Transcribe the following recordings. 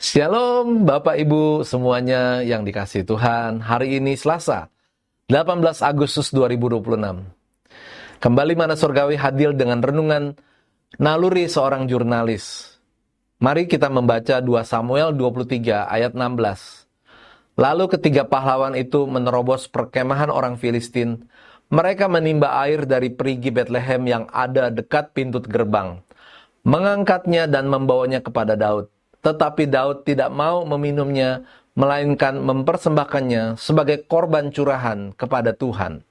Shalom Bapak Ibu semuanya yang dikasihi Tuhan. Hari ini Selasa, 18 Agustus 2026. Kembali Mana Surgawi hadir dengan renungan naluri seorang jurnalis. Mari kita membaca 2 Samuel 23 ayat 16. Lalu ketiga pahlawan itu menerobos perkemahan orang Filistin. Mereka menimba air dari perigi Betlehem yang ada dekat pintu gerbang, mengangkatnya dan membawanya kepada Daud. Tetapi Daud tidak mau meminumnya, melainkan mempersembahkannya sebagai korban curahan kepada Tuhan.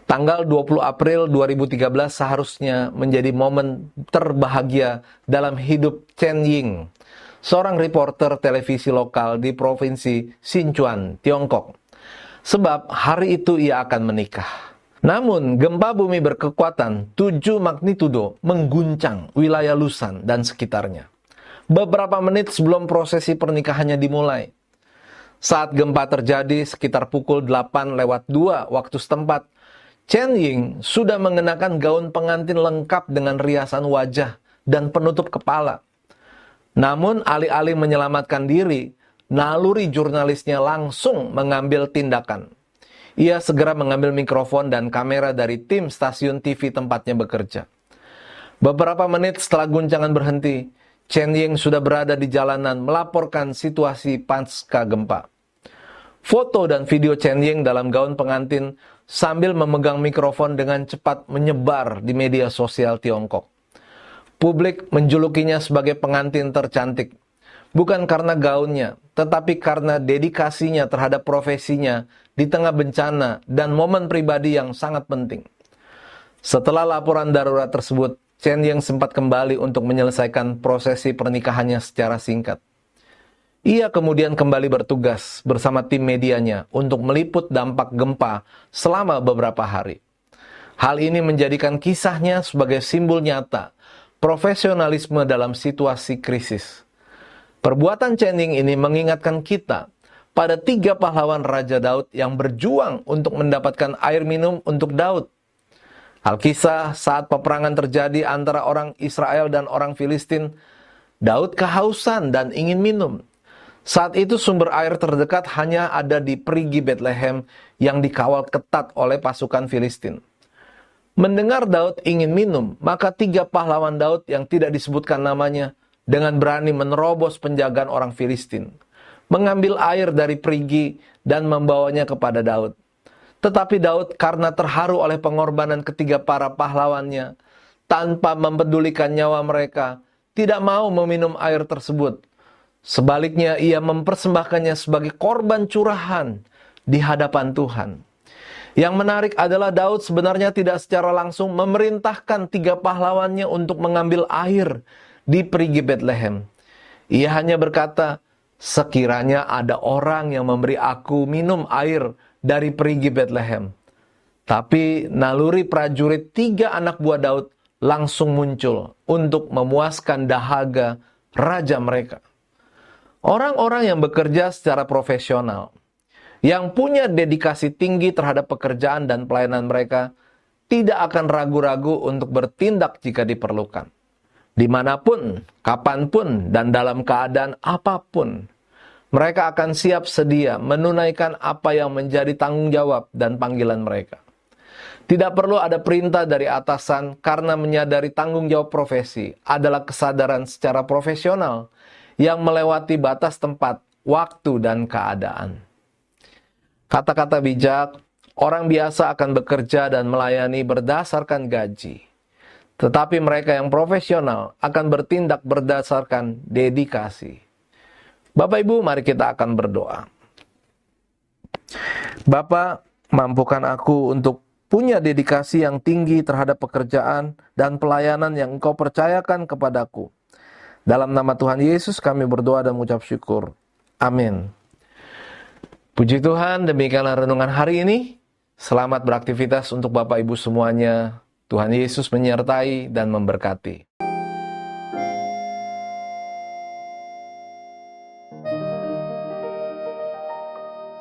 Tanggal 20 April 2013 seharusnya menjadi momen terbahagia dalam hidup Chen Ying, seorang reporter televisi lokal di provinsi Sichuan, Tiongkok. Sebab hari itu ia akan menikah. Namun, gempa bumi berkekuatan 7 magnitudo mengguncang wilayah Lusan dan sekitarnya. Beberapa menit sebelum prosesi pernikahannya dimulai. Saat gempa terjadi sekitar pukul 8:02 waktu setempat, Chen Ying sudah mengenakan gaun pengantin lengkap dengan riasan wajah dan penutup kepala. Namun alih-alih menyelamatkan diri, naluri jurnalisnya langsung mengambil tindakan. Ia segera mengambil mikrofon dan kamera dari tim stasiun TV tempatnya bekerja. Beberapa menit setelah guncangan berhenti, Chen Ying sudah berada di jalanan melaporkan situasi pasca gempa. Foto dan video Chen Ying dalam gaun pengantin sambil memegang mikrofon dengan cepat menyebar di media sosial Tiongkok. Publik menjulukinya sebagai pengantin tercantik, bukan karena gaunnya, tetapi karena dedikasinya terhadap profesinya di tengah bencana dan momen pribadi yang sangat penting. Setelah laporan darurat tersebut, Chen Ying sempat kembali untuk menyelesaikan prosesi pernikahannya secara singkat. Ia kemudian kembali bertugas bersama tim medianya untuk meliput dampak gempa selama beberapa hari. Hal ini menjadikan kisahnya sebagai simbol nyata profesionalisme dalam situasi krisis. Perbuatan Chen Ying ini mengingatkan kita pada 3 pahlawan Raja Daud yang berjuang untuk mendapatkan air minum untuk Daud. Alkisah saat peperangan terjadi antara orang Israel dan orang Filistin, Daud kehausan dan ingin minum. Saat itu sumber air terdekat hanya ada di perigi Betlehem yang dikawal ketat oleh pasukan Filistin. Mendengar Daud ingin minum, maka 3 pahlawan Daud yang tidak disebutkan namanya dengan berani menerobos penjagaan orang Filistin, mengambil air dari perigi dan membawanya kepada Daud. Tetapi Daud karena terharu oleh pengorbanan ketiga para pahlawannya, tanpa mempedulikan nyawa mereka, tidak mau meminum air tersebut. Sebaliknya ia mempersembahkannya sebagai korban curahan di hadapan Tuhan. Yang menarik adalah Daud sebenarnya tidak secara langsung memerintahkan 3 pahlawannya untuk mengambil air di perigi Betlehem. Ia hanya berkata, "Sekiranya ada orang yang memberi aku minum air dari perigi Betlehem." Tapi naluri prajurit 3 anak buah Daud langsung muncul untuk memuaskan dahaga raja mereka. Orang-orang yang bekerja secara profesional, yang punya dedikasi tinggi terhadap pekerjaan dan pelayanan mereka, tidak akan ragu-ragu untuk bertindak jika diperlukan. Dimanapun, kapanpun, dan dalam keadaan apapun, mereka akan siap sedia menunaikan apa yang menjadi tanggung jawab dan panggilan mereka. Tidak perlu ada perintah dari atasan karena menyadari tanggung jawab profesi adalah kesadaran secara profesional yang melewati batas tempat, waktu, dan keadaan. Kata-kata bijak, orang biasa akan bekerja dan melayani berdasarkan gaji. Tetapi mereka yang profesional akan bertindak berdasarkan dedikasi. Bapak Ibu, mari kita akan berdoa. Bapa, mampukan aku untuk punya dedikasi yang tinggi terhadap pekerjaan dan pelayanan yang Engkau percayakan kepadaku. Dalam nama Tuhan Yesus kami berdoa dan mengucap syukur. Amin. Puji Tuhan, demikianlah renungan hari ini. Selamat beraktivitas untuk Bapak Ibu semuanya. Tuhan Yesus menyertai dan memberkati.